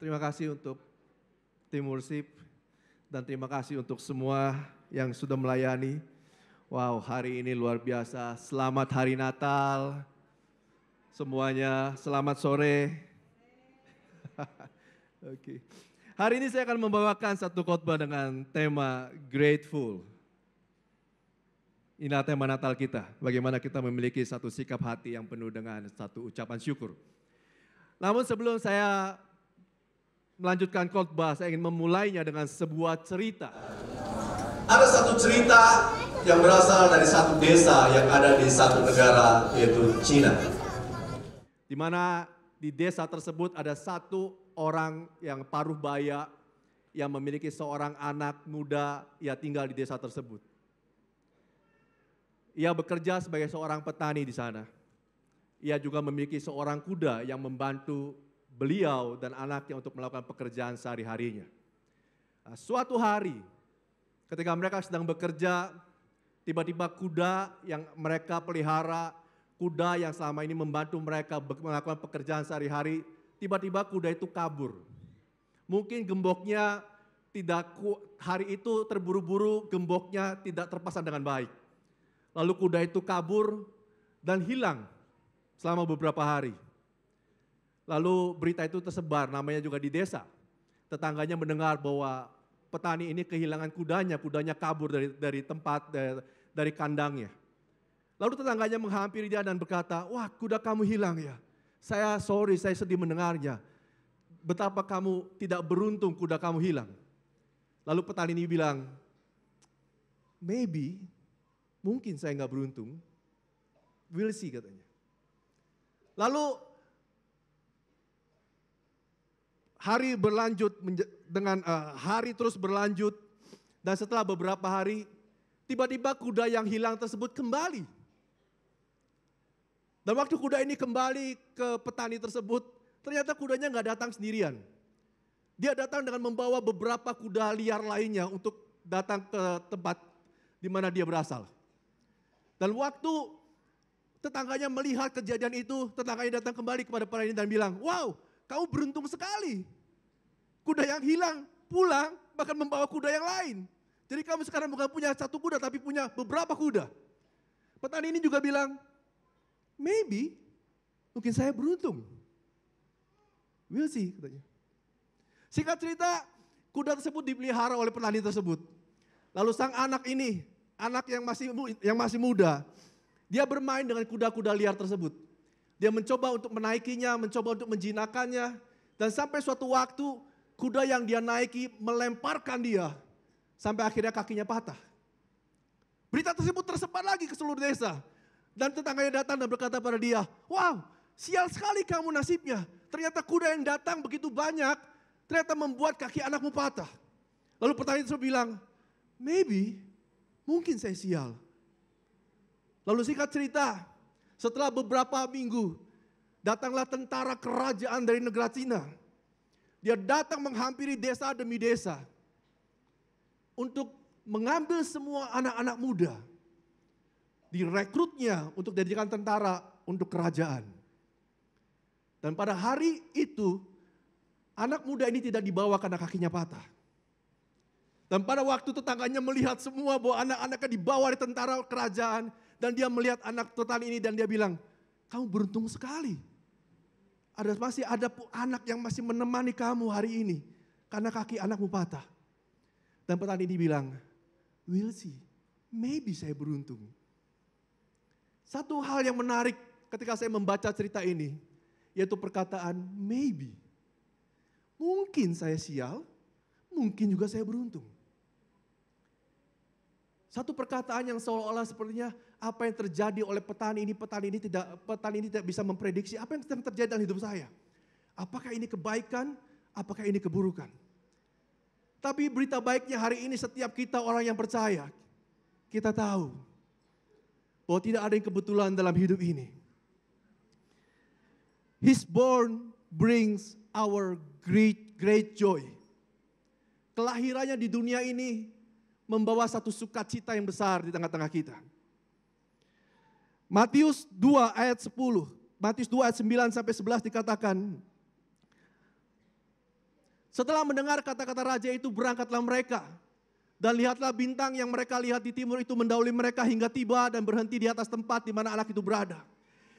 Terima kasih untuk tim worship dan terima kasih untuk semua yang sudah melayani. Wow, hari ini luar biasa. Selamat Hari Natal. Semuanya, selamat sore. Oke. Hari ini saya akan membawakan satu khotbah dengan tema Grateful. Inilah tema Natal kita, bagaimana kita memiliki satu sikap hati yang penuh dengan satu ucapan syukur. Namun sebelum saya melanjutkan khotbah, saya ingin memulainya dengan sebuah cerita. Ada satu cerita yang berasal dari satu desa yang ada di satu negara, yaitu Cina. Di mana di desa tersebut ada satu orang yang paruh baya yang memiliki seorang anak muda, ia tinggal di desa tersebut. Ia bekerja sebagai seorang petani di sana. Ia juga memiliki seorang kuda yang membantu beliau dan anaknya untuk melakukan pekerjaan sehari-harinya. Nah, suatu hari ketika mereka sedang bekerja, tiba-tiba kuda yang mereka pelihara, kuda yang selama ini membantu mereka melakukan pekerjaan sehari-hari, tiba-tiba kuda itu kabur. Mungkin gemboknya hari itu terburu-buru, gemboknya tidak terpasang dengan baik. Lalu kuda itu kabur dan hilang selama beberapa hari. Lalu berita itu tersebar, namanya juga di desa. Tetangganya mendengar bahwa petani ini kehilangan kudanya kabur dari tempat, dari kandangnya. Lalu tetangganya menghampiri dia dan berkata, wah kuda kamu hilang ya. Saya sedih mendengarnya. Betapa kamu tidak beruntung kuda kamu hilang. Lalu petani ini bilang, mungkin saya nggak beruntung. We'll see katanya. Lalu hari berlanjut hari terus berlanjut dan setelah beberapa hari tiba-tiba kuda yang hilang tersebut kembali. Dan waktu kuda ini kembali ke petani tersebut, ternyata kudanya nggak datang sendirian. Dia datang dengan membawa beberapa kuda liar lainnya untuk datang ke tempat di mana dia berasal. Dan waktu tetangganya melihat kejadian itu, tetangganya datang kembali kepada petani dan bilang, wow, kamu beruntung sekali. Kuda yang hilang pulang bahkan membawa kuda yang lain. Jadi kamu sekarang bukan punya satu kuda tapi punya beberapa kuda. Petani ini juga bilang, mungkin saya beruntung. We'll see katanya. Singkat cerita, kuda tersebut dipelihara oleh petani tersebut. Lalu sang anak ini, anak yang masih muda, dia bermain dengan kuda-kuda liar tersebut. Dia mencoba untuk menaikinya, mencoba untuk menjinakkannya. Dan sampai suatu waktu kuda yang dia naiki melemparkan dia. Sampai akhirnya kakinya patah. Berita tersebut tersebar lagi ke seluruh desa. Dan tetangganya datang dan berkata pada dia, wow sial sekali kamu nasibnya. Ternyata kuda yang datang begitu banyak, ternyata membuat kaki anakmu patah. Lalu petani tersebut bilang, mungkin saya sial. Lalu singkat cerita, setelah beberapa minggu, datanglah tentara kerajaan dari negara Cina. Dia datang menghampiri desa demi desa untuk mengambil semua anak-anak muda. Direkrutnya untuk dijadikan tentara untuk kerajaan. Dan pada hari itu, anak muda ini tidak dibawa karena kakinya patah. Dan pada waktu tetangganya melihat semua bahwa anak-anaknya dibawa di tentara kerajaan. Dan dia melihat anak petani ini dan dia bilang, kamu beruntung sekali. Masih ada anak yang masih menemani kamu hari ini. Karena kaki anakmu patah. Dan petani ini bilang, we'll see, saya beruntung. Satu hal yang menarik ketika saya membaca cerita ini, yaitu perkataan mungkin saya sial, mungkin juga saya beruntung. Satu perkataan yang seolah-olah sepertinya apa yang terjadi oleh petani ini tidak bisa memprediksi apa yang sedang terjadi dalam hidup saya. Apakah ini kebaikan, apakah ini keburukan. Tapi berita baiknya hari ini setiap kita orang yang percaya, kita tahu bahwa tidak ada yang kebetulan dalam hidup ini. His born brings our great joy. Kelahirannya di dunia ini membawa satu sukacita yang besar di tengah-tengah kita. Matius 2 ayat 10, Matius 2 ayat 9 sampai 11 dikatakan, Setelah mendengar kata-kata raja itu, berangkatlah mereka. Dan lihatlah bintang yang mereka lihat di timur itu mendahului mereka hingga tiba dan berhenti di atas tempat di mana anak itu berada.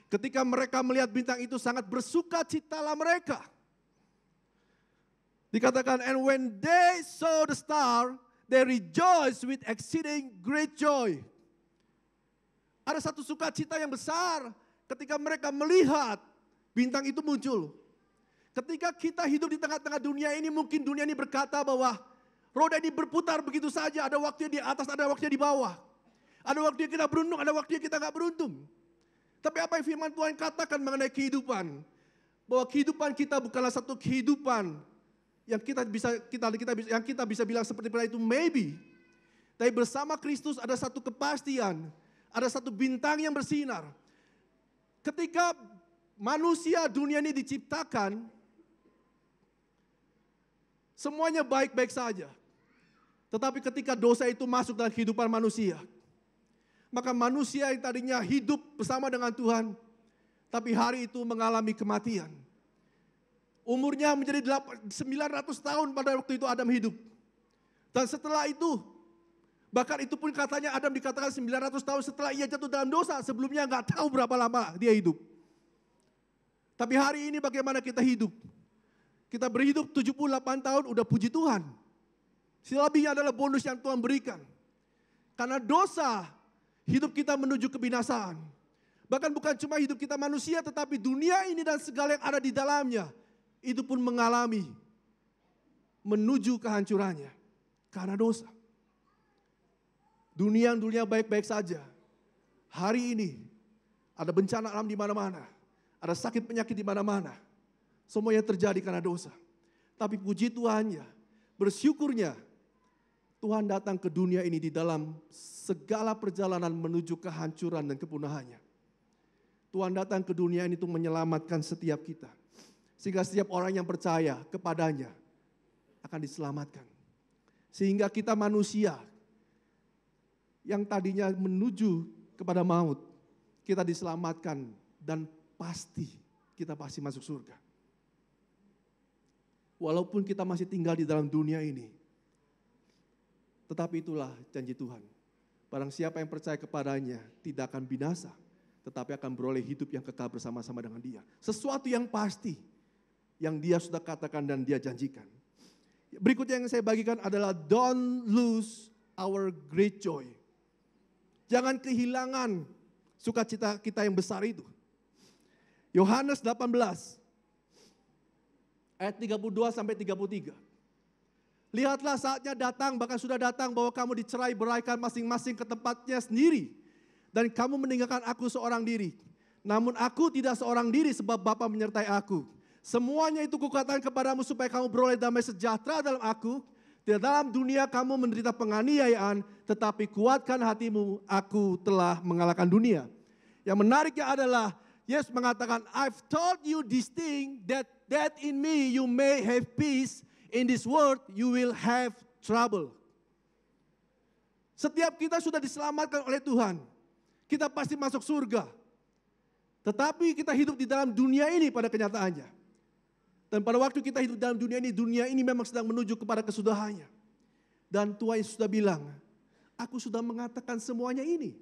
Ketika mereka melihat bintang itu, sangat bersukacitalah mereka. Dikatakan, and when they saw the star, they rejoiced with exceeding great joy. Ada satu sukacita yang besar ketika mereka melihat bintang itu muncul. Ketika kita hidup di tengah-tengah dunia ini, mungkin dunia ini berkata bahwa roda ini berputar begitu saja, ada waktunya di atas, ada waktunya di bawah. Ada waktunya kita beruntung, ada waktunya kita gak beruntung. Tapi apa yang firman Tuhan katakan mengenai kehidupan? Bahwa kehidupan kita bukanlah satu kehidupan yang kita bisa bilang seperti itu maybe. Tapi bersama Kristus ada satu kepastian, ada satu bintang yang bersinar. Ketika manusia dunia ini diciptakan, semuanya baik-baik saja. Tetapi ketika dosa itu masuk dalam kehidupan manusia, maka manusia yang tadinya hidup bersama dengan Tuhan, tapi hari itu mengalami kematian. Umurnya menjadi 900 tahun pada waktu itu Adam hidup. Dan setelah itu, bahkan itu pun katanya Adam dikatakan 900 tahun setelah ia jatuh dalam dosa. Sebelumnya nggak tahu berapa lama dia hidup. Tapi hari ini bagaimana kita hidup? Kita berhidup 78 tahun, udah puji Tuhan. Selebihnya adalah bonus yang Tuhan berikan. Karena dosa, hidup kita menuju kebinasaan. Bahkan bukan cuma hidup kita manusia, tetapi dunia ini dan segala yang ada di dalamnya, itu pun mengalami menuju kehancurannya. Karena dosa. Dunia yang dulunya baik-baik saja, hari ini ada bencana alam di mana-mana. Ada sakit penyakit di mana-mana. Semuanya terjadi karena dosa. Tapi puji Tuhannya, bersyukurnya, Tuhan datang ke dunia ini di dalam segala perjalanan menuju kehancuran dan kepunahannya. Tuhan datang ke dunia ini untuk menyelamatkan setiap kita. Sehingga setiap orang yang percaya kepadanya akan diselamatkan. Sehingga kita manusia yang tadinya menuju kepada maut, kita diselamatkan dan kita pasti masuk surga. Walaupun kita masih tinggal di dalam dunia ini, tetapi itulah janji Tuhan. Barang siapa yang percaya kepadanya tidak akan binasa, tetapi akan beroleh hidup yang kekal bersama-sama dengan Dia. Sesuatu yang pasti, yang Dia sudah katakan dan Dia janjikan. Berikutnya yang saya bagikan adalah don't lose our great joy. Jangan kehilangan sukacita kita yang besar itu. Yohanes 18 ayat 32 sampai 33. Lihatlah saatnya datang, bahkan sudah datang bahwa kamu dicerai-beraikan masing-masing ke tempatnya sendiri. Dan kamu meninggalkan aku seorang diri. Namun aku tidak seorang diri sebab Bapa menyertai aku. Semuanya itu kukatakan kepadamu supaya kamu beroleh damai sejahtera dalam aku. Di dalam dunia kamu menderita penganiayaan, tetapi kuatkan hatimu, aku telah mengalahkan dunia. Yang menariknya adalah Yesus mengatakan, I've told you this thing that in me you may have peace. In this world you will have trouble. Setiap kita sudah diselamatkan oleh Tuhan. Kita pasti masuk surga. Tetapi kita hidup di dalam dunia ini pada kenyataannya. Dan pada waktu kita hidup dalam dunia ini memang sedang menuju kepada kesudahannya. Dan Tuhan Yesus sudah bilang, aku sudah mengatakan semuanya ini.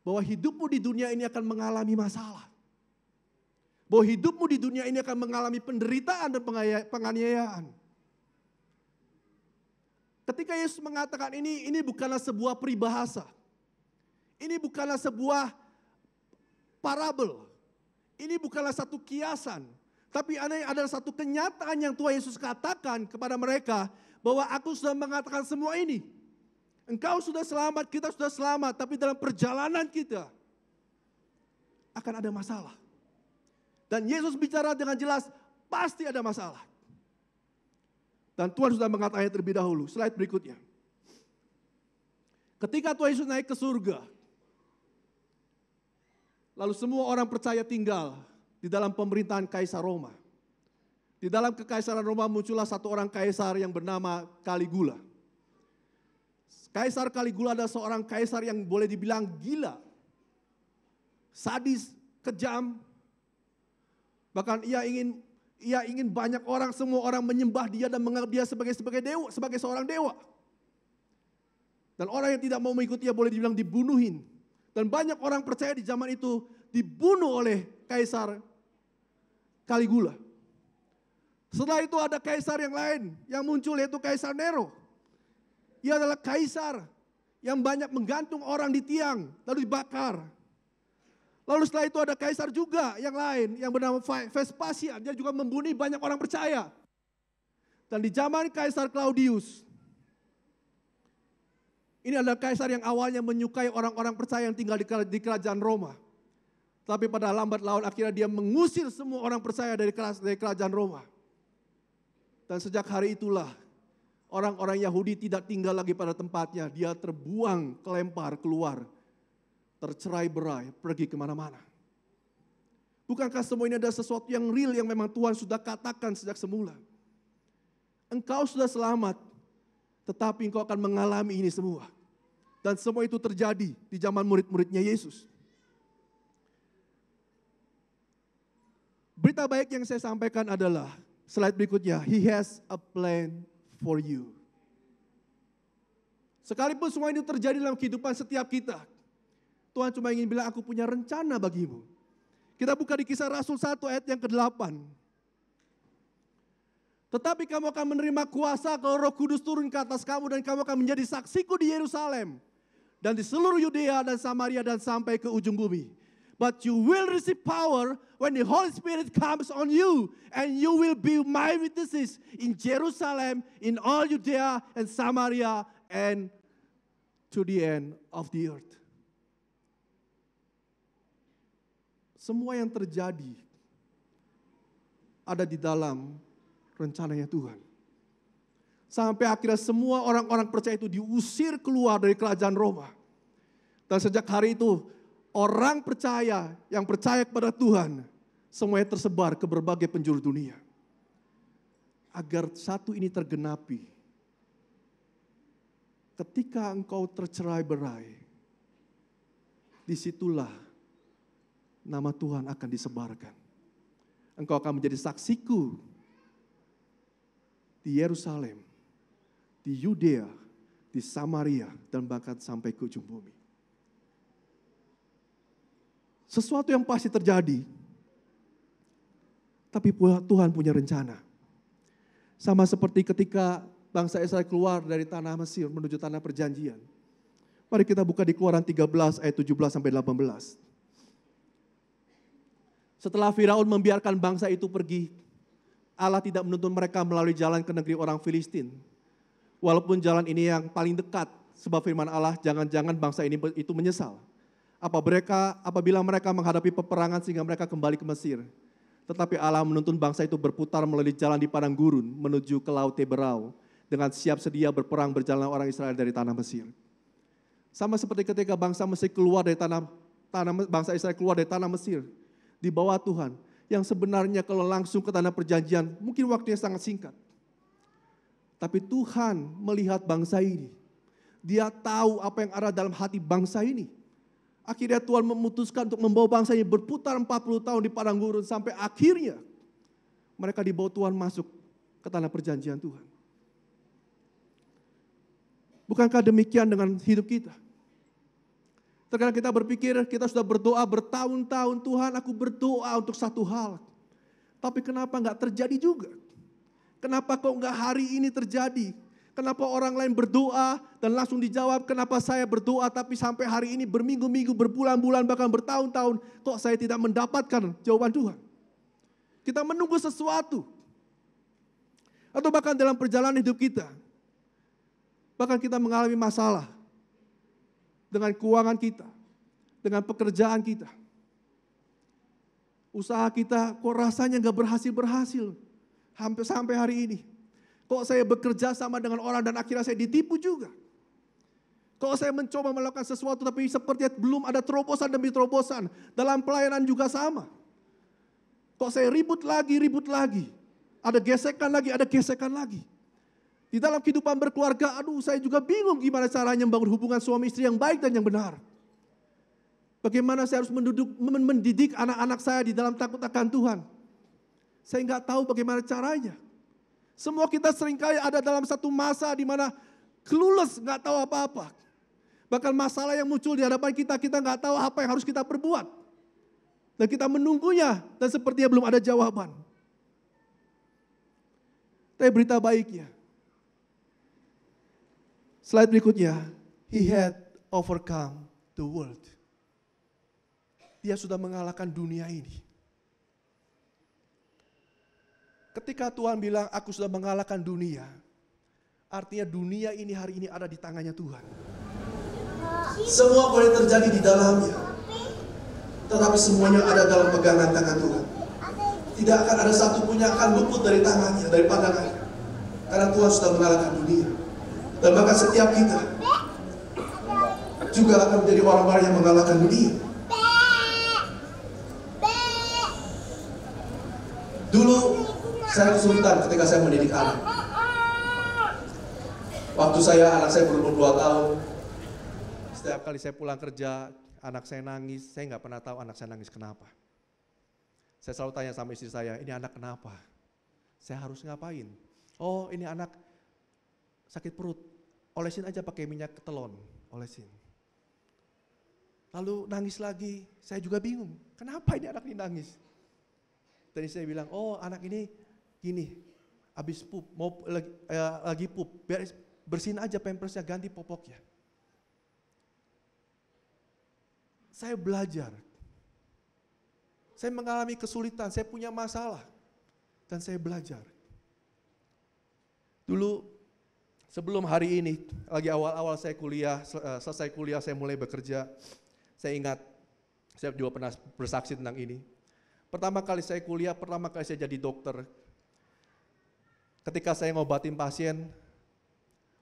Bahwa hidupmu di dunia ini akan mengalami masalah. Bahwa hidupmu di dunia ini akan mengalami penderitaan dan penganiayaan. Ketika Yesus mengatakan ini bukanlah sebuah peribahasa. Ini bukanlah sebuah parabel. Ini bukanlah satu kiasan. Tapi adalah satu kenyataan yang Tuhan Yesus katakan kepada mereka. Bahwa aku sudah mengatakan semua ini. Engkau sudah selamat, kita sudah selamat. Tapi dalam perjalanan kita akan ada masalah. Dan Yesus bicara dengan jelas, pasti ada masalah. Dan Tuhan sudah mengatakannya terlebih dahulu. Slide berikutnya. Ketika Tuhan Yesus naik ke surga, lalu semua orang percaya tinggal di dalam pemerintahan Kaisar Roma. Di dalam kekaisaran Roma muncullah satu orang kaisar yang bernama Caligula. Kaisar Caligula adalah seorang kaisar yang boleh dibilang gila. Sadis, kejam. Bahkan ia ia ingin banyak orang, semua orang menyembah dia dan menganggap dia sebagai dewa, sebagai seorang dewa. Dan orang yang tidak mau mengikuti dia boleh dibilang dibunuhin. Dan banyak orang percaya di zaman itu dibunuh oleh Kaisar Caligula. Setelah itu ada kaisar yang lain yang muncul, yaitu Kaisar Nero. Ia adalah kaisar yang banyak menggantung orang di tiang lalu dibakar. Lalu setelah itu ada kaisar juga yang lain yang bernama Vespasian. Dia juga membunuh banyak orang percaya. Dan di zaman Kaisar Claudius, ini adalah kaisar yang awalnya menyukai orang-orang percaya yang tinggal di kerajaan Roma. Tapi pada lambat laun akhirnya dia mengusir semua orang percaya dari kerajaan Roma. Dan sejak hari itulah orang-orang Yahudi tidak tinggal lagi pada tempatnya. Dia terbuang, kelempar, keluar. Tercerai-berai, pergi kemana-mana. Bukankah semua ini ada sesuatu yang real yang memang Tuhan sudah katakan sejak semula? Engkau sudah selamat, tetapi engkau akan mengalami ini semua. Dan semua itu terjadi di zaman murid-muridnya Yesus. Berita baik yang saya sampaikan adalah, slide berikutnya, He has a plan for you. Sekalipun semua ini terjadi dalam kehidupan setiap kita, Tuhan cuma ingin bilang, aku punya rencana bagimu. Kita buka di Kisah Rasul 1 ayat yang ke-8. Tetapi kamu akan menerima kuasa kalau Roh Kudus turun ke atas kamu dan kamu akan menjadi saksiku di Yerusalem dan di seluruh Yudea dan Samaria dan sampai ke ujung bumi. But you will receive power when the Holy Spirit comes on you and you will be my witnesses in Jerusalem, in all Judea and Samaria and to the end of the earth. Semua yang terjadi ada di dalam rencananya Tuhan. Sampai akhirnya semua orang-orang percaya itu diusir keluar dari kerajaan Roma. Dan sejak hari itu orang percaya yang percaya kepada Tuhan semuanya tersebar ke berbagai penjuru dunia. Agar satu ini tergenapi. Ketika engkau tercerai-berai, disitulah nama Tuhan akan disebarkan. Engkau akan menjadi saksiku di Yerusalem, di Yudea, di Samaria, dan bahkan sampai ke ujung bumi. Sesuatu yang pasti terjadi, tapi Tuhan punya rencana. Sama seperti ketika bangsa Israel keluar dari tanah Mesir menuju tanah perjanjian. Mari kita buka di Keluaran 13 ayat 17 sampai 18. Setelah Firaun membiarkan bangsa itu pergi, Allah tidak menuntun mereka melalui jalan ke negeri orang Filistin. Walaupun jalan ini yang paling dekat, sebab firman Allah, jangan-jangan bangsa ini itu menyesal. Apabila mereka menghadapi peperangan sehingga mereka kembali ke Mesir. Tetapi Allah menuntun bangsa itu berputar melalui jalan di padang gurun menuju ke Laut Teberau dengan siap sedia berperang berjalan orang Israel dari tanah Mesir. Sama seperti ketika bangsa Mesir keluar dari bangsa Israel keluar dari tanah Mesir di bawah Tuhan, yang sebenarnya kalau langsung ke tanah perjanjian mungkin waktunya sangat singkat. Tapi Tuhan melihat bangsa ini. Dia tahu apa yang ada dalam hati bangsa ini. Akhirnya Tuhan memutuskan untuk membawa bangsa ini berputar 40 tahun di padang gurun sampai akhirnya mereka dibawa Tuhan masuk ke tanah perjanjian Tuhan. Bukankah demikian dengan hidup kita? Terkadang kita berpikir kita sudah berdoa bertahun-tahun, Tuhan aku berdoa untuk satu hal. Tapi kenapa enggak terjadi juga? Kenapa kok enggak hari ini terjadi? Kenapa orang lain berdoa dan langsung dijawab? Kenapa saya berdoa tapi sampai hari ini berminggu-minggu, berbulan-bulan, bahkan bertahun-tahun kok saya tidak mendapatkan jawaban Tuhan? Kita menunggu sesuatu. Atau bahkan dalam perjalanan hidup kita. Bahkan kita mengalami masalah. Dengan keuangan kita. Dengan pekerjaan kita. Usaha kita kok rasanya gak berhasil-berhasil. Sampai hari ini. Kok saya bekerja sama dengan orang dan akhirnya saya ditipu juga. Kok saya mencoba melakukan sesuatu tapi sepertinya belum ada terobosan demi terobosan. Dalam pelayanan juga sama. Kok saya ribut lagi. Ada gesekan lagi. Di dalam kehidupan berkeluarga, saya juga bingung gimana caranya membangun hubungan suami istri yang baik dan yang benar. Bagaimana saya harus mendidik anak-anak saya di dalam takut akan Tuhan. Saya nggak tahu bagaimana caranya. Semua kita seringkali ada dalam satu masa di mana clueless, nggak tahu apa-apa. Bahkan masalah yang muncul di hadapan kita, kita nggak tahu apa yang harus kita perbuat. Dan kita menunggunya, dan sepertinya belum ada jawaban. Tapi berita baiknya, slide berikutnya, he had overcome the world. Dia sudah mengalahkan dunia ini. Ketika Tuhan bilang, aku sudah mengalahkan dunia, artinya dunia ini hari ini ada di tangannya Tuhan. Semua boleh terjadi di dalamnya, tetapi semuanya ada dalam pegangan tangan Tuhan. Tidak akan ada satu pun yang akan luput dari tangannya, dari pandangannya. Karena Tuhan sudah mengalahkan dunia. Dan bahkan setiap kita juga akan menjadi orang-orang yang mengalahkan dunia. Dulu saya kesulitan ketika saya mendidik anak. Waktu anak saya berumur 2 tahun, setiap kali saya pulang kerja, anak saya nangis, saya nggak pernah tahu anak saya nangis kenapa. Saya selalu tanya sama istri saya, ini anak kenapa? Saya harus ngapain? Oh, ini anak sakit perut, olesin aja pakai minyak telon, olesin. Lalu nangis lagi, saya juga bingung, kenapa ini anak ini nangis? Dan saya bilang, oh anak ini gini, habis pup, mau lagi pup, bersihin aja pampersnya, ganti popoknya. Saya belajar, saya mengalami kesulitan, saya punya masalah, dan saya belajar. Dulu sebelum hari ini, lagi awal-awal saya kuliah, selesai kuliah saya mulai bekerja, saya ingat, saya juga pernah bersaksi tentang ini. Pertama kali saya kuliah, pertama kali saya jadi dokter. Ketika saya ngobatin pasien,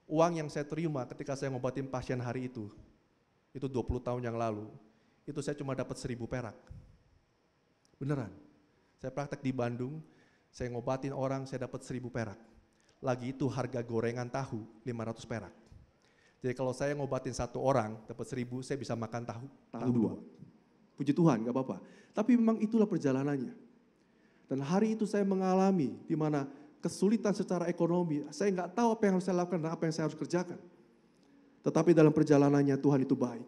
uang yang saya terima ketika saya ngobatin pasien hari itu 20 tahun yang lalu, itu saya cuma dapat 1.000 perak. Beneran. Saya praktek di Bandung, saya ngobatin orang, saya dapat 1.000 perak. Lagi itu harga gorengan tahu 500 perak. Jadi kalau saya ngobatin 1 orang, dapat 1.000, saya bisa makan tahu 2. Puji Tuhan, gak apa-apa. Tapi memang itulah perjalanannya. Dan hari itu saya mengalami di mana kesulitan secara ekonomi, saya nggak tahu apa yang harus saya lakukan dan apa yang saya harus kerjakan. Tetapi dalam perjalanannya Tuhan itu baik.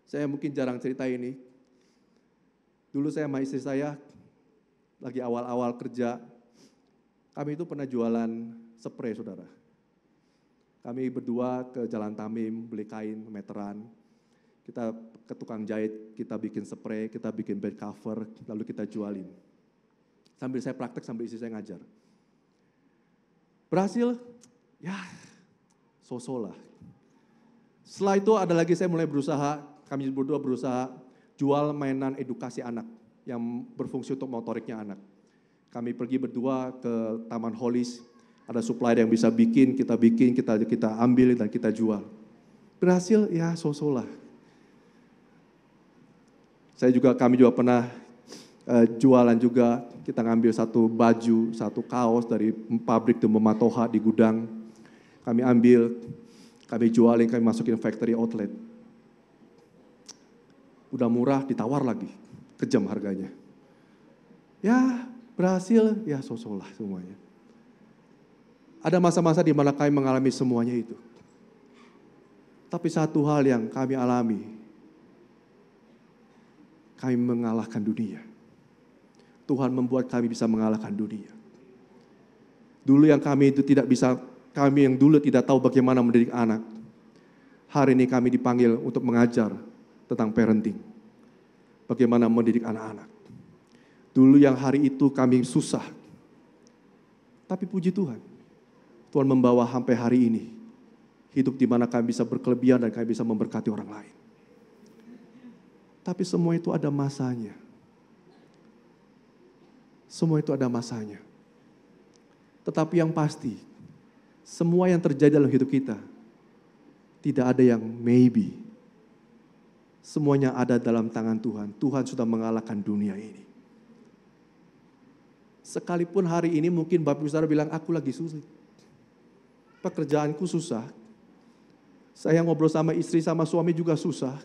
Saya mungkin jarang cerita ini. Dulu saya sama istri saya, lagi awal-awal kerja, kami itu pernah jualan spray, saudara. Kami berdua ke Jalan Tamim, beli kain meteran, kita ke tukang jahit, kita bikin spray, kita bikin bed cover, lalu kita jualin. Sambil saya praktek, sambil istri saya ngajar. Berhasil, ya so-so lah. Setelah itu ada lagi saya mulai berusaha, kami berdua berusaha jual mainan edukasi anak yang berfungsi untuk motoriknya anak. Kami pergi berdua ke Taman Holis, ada supplier yang bisa bikin, kita ambil dan kita jual. Berhasil, ya so-so lah. Kami juga pernah jualan juga, kita ngambil 1 baju, 1 kaos dari pabrik di Mematoha di gudang. Kami ambil, kami jualin, kami masukin factory outlet. Udah murah, ditawar lagi, kejam harganya. Ya berhasil, ya so-so lah semuanya. Ada masa-masa di mana kami mengalami semuanya itu. Tapi satu hal yang kami alami, kami mengalahkan dunia. Tuhan membuat kami bisa mengalahkan dunia. Dulu yang kami itu tidak bisa, kami yang dulu tidak tahu bagaimana mendidik anak. Hari ini kami dipanggil untuk mengajar tentang parenting. Bagaimana mendidik anak-anak. Dulu yang hari itu kami susah. Tapi puji Tuhan, Tuhan membawa sampai hari ini. Hidup di mana kami bisa berkelebihan dan kami bisa memberkati orang lain. Tapi semua itu ada masanya. Semua itu ada masanya. Tetapi yang pasti, semua yang terjadi dalam hidup kita, tidak ada yang maybe. Semuanya ada dalam tangan Tuhan. Tuhan sudah mengalahkan dunia ini. Sekalipun hari ini mungkin Bapak Ibu Saudara bilang, aku lagi sulit. Pekerjaanku susah. Saya ngobrol sama istri, sama suami juga susah.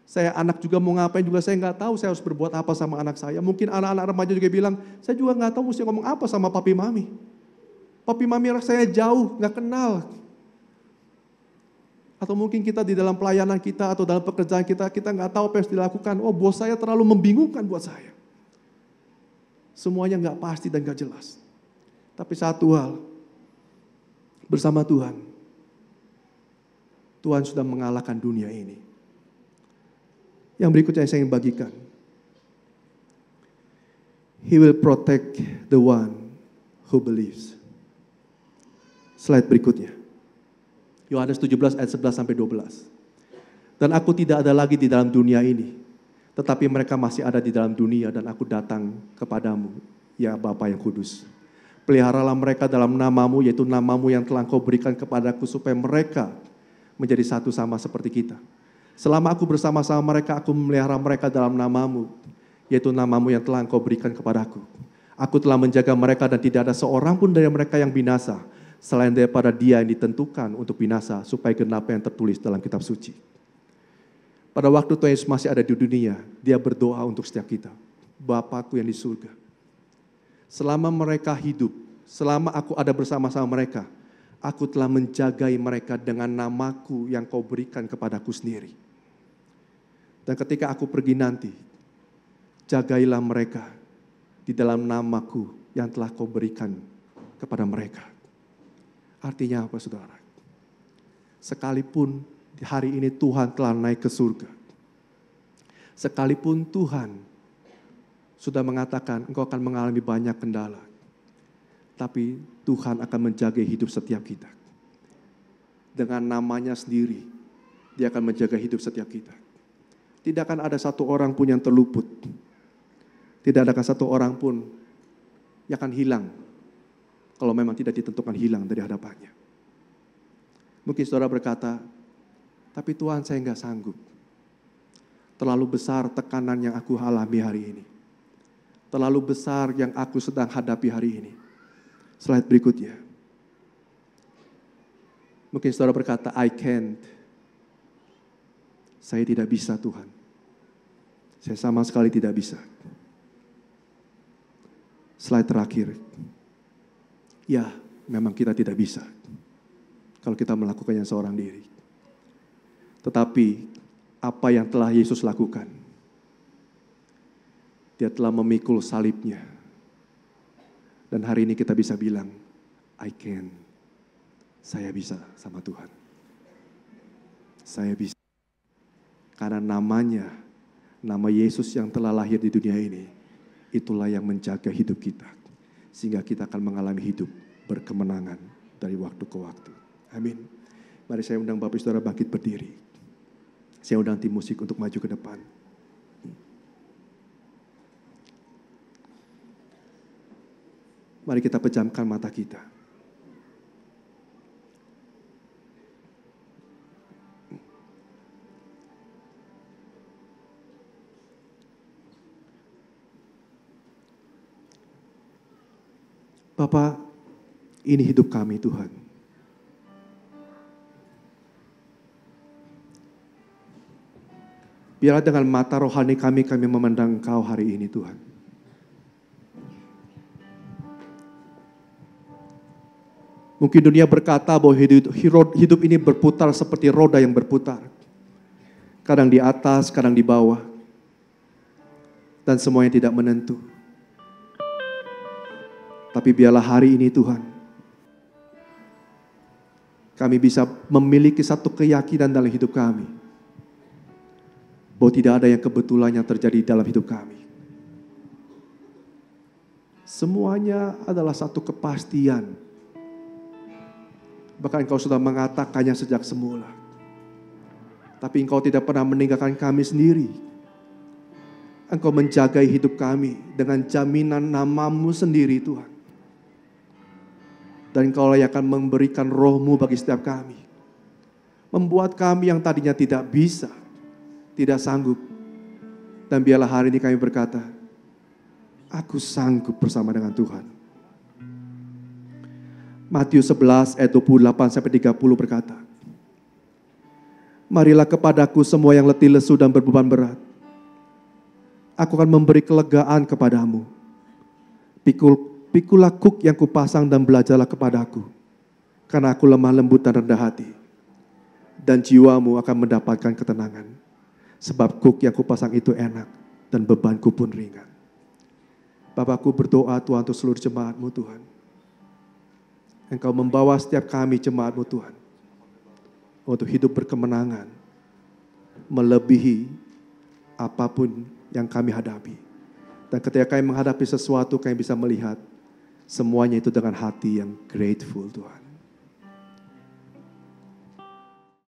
Saya anak juga mau ngapain juga saya nggak tahu saya harus berbuat apa sama anak saya. Mungkin anak-anak remaja juga bilang, saya juga nggak tahu mesti ngomong apa sama papi mami. Papi mami saya jauh, nggak kenal. Atau mungkin kita di dalam pelayanan kita atau dalam pekerjaan kita nggak tahu apa yang harus dilakukan. Oh, bos saya terlalu membingungkan buat saya. Semuanya nggak pasti dan nggak jelas. Tapi satu hal, bersama Tuhan, Tuhan sudah mengalahkan dunia ini. Yang berikutnya yang saya ingin bagikan. He will protect the one who believes. Slide berikutnya. Yohanes 17 ayat 11 sampai 12. Dan aku tidak ada lagi di dalam dunia ini, tetapi mereka masih ada di dalam dunia dan aku datang kepadamu, ya Bapa yang kudus. Peliharalah mereka dalam namamu, yaitu namamu yang telah Engkau berikan kepadaku, supaya mereka menjadi satu sama seperti kita. Selama aku bersama-sama mereka, aku memelihara mereka dalam namamu, yaitu namamu yang telah Engkau berikan kepadaku. Aku telah menjaga mereka dan tidak ada seorang pun dari mereka yang binasa, selain daripada dia yang ditentukan untuk binasa, supaya genap yang tertulis dalam kitab suci. Pada waktu Tuhan Yesus masih ada di dunia, dia berdoa untuk setiap kita. Bapakku yang di surga, selama mereka hidup, selama aku ada bersama-sama mereka, aku telah menjagai mereka dengan namaku yang Kau berikan kepadaku sendiri. Dan ketika aku pergi nanti, jagailah mereka di dalam namaku yang telah Kau berikan kepada mereka. Artinya apa, saudara? Sekalipun di hari ini Tuhan telah naik ke surga, sekalipun Tuhan sudah mengatakan engkau akan mengalami banyak kendala, tapi Tuhan akan menjaga hidup setiap kita. Dengan namanya sendiri, Dia akan menjaga hidup setiap kita. Tidak akan ada satu orang pun yang terluput. Tidak ada satu orang pun yang akan hilang kalau memang tidak ditentukan hilang dari hadapannya. Mungkin saudara berkata, tapi Tuhan saya nggak sanggup. Terlalu besar tekanan yang aku alami hari ini. Terlalu besar yang aku sedang hadapi hari ini. Slide berikutnya. Mungkin saudara berkata, I can't. Saya tidak bisa, Tuhan. Saya sama sekali tidak bisa. Slide terakhir. Ya, memang kita tidak bisa kalau kita melakukannya seorang diri. Tetapi apa yang telah Yesus lakukan? Dia telah memikul salibnya. Dan hari ini kita bisa bilang, I can. Saya bisa sama Tuhan. Saya bisa. Karena namanya, nama Yesus yang telah lahir di dunia ini, itulah yang menjaga hidup kita. Sehingga kita akan mengalami hidup berkemenangan dari waktu ke waktu. Amin. Mari saya undang Bapak Saudara bangkit berdiri. Saya undang tim musik untuk maju ke depan. Mari kita pejamkan mata kita. Bapak, ini hidup kami Tuhan. Biarlah dengan mata rohani kami memandang Engkau hari ini Tuhan. Mungkin dunia berkata bahwa hidup ini berputar seperti roda yang berputar. Kadang di atas, kadang di bawah. Dan semuanya tidak menentu. Tapi biarlah hari ini Tuhan, kami bisa memiliki satu keyakinan dalam hidup kami. Bahwa tidak ada yang kebetulan yang terjadi dalam hidup kami. Semuanya adalah satu kepastian. Bahkan Engkau sudah mengatakannya sejak semula. Tapi Engkau tidak pernah meninggalkan kami sendiri. Engkau menjaga hidup kami dengan jaminan nama-Mu sendiri Tuhan. Dan Engkau yang akan memberikan roh-Mu bagi setiap kami. Membuat kami yang tadinya tidak bisa, tidak sanggup. Dan biarlah hari ini kami berkata, aku sanggup bersama dengan Tuhan. Matius 11 ayat 28-30 berkata, Marilah kepadaku semua yang letih lesu dan berbeban berat. Aku akan memberi kelegaan kepadamu. Pikulah kuk yang kupasang dan belajarlah kepadaku. Karena aku lemah lembut dan rendah hati. Dan jiwamu akan mendapatkan ketenangan. Sebab kuk yang kupasang itu enak dan bebanku pun ringan. Bapakku berdoa Tuhan untuk seluruh jemaat-Mu Tuhan. Engkau membawa setiap kami jemaat-Mu Tuhan. Untuk hidup berkemenangan. Melebihi apapun yang kami hadapi. Dan ketika kami menghadapi sesuatu, kami bisa melihat semuanya itu dengan hati yang grateful Tuhan.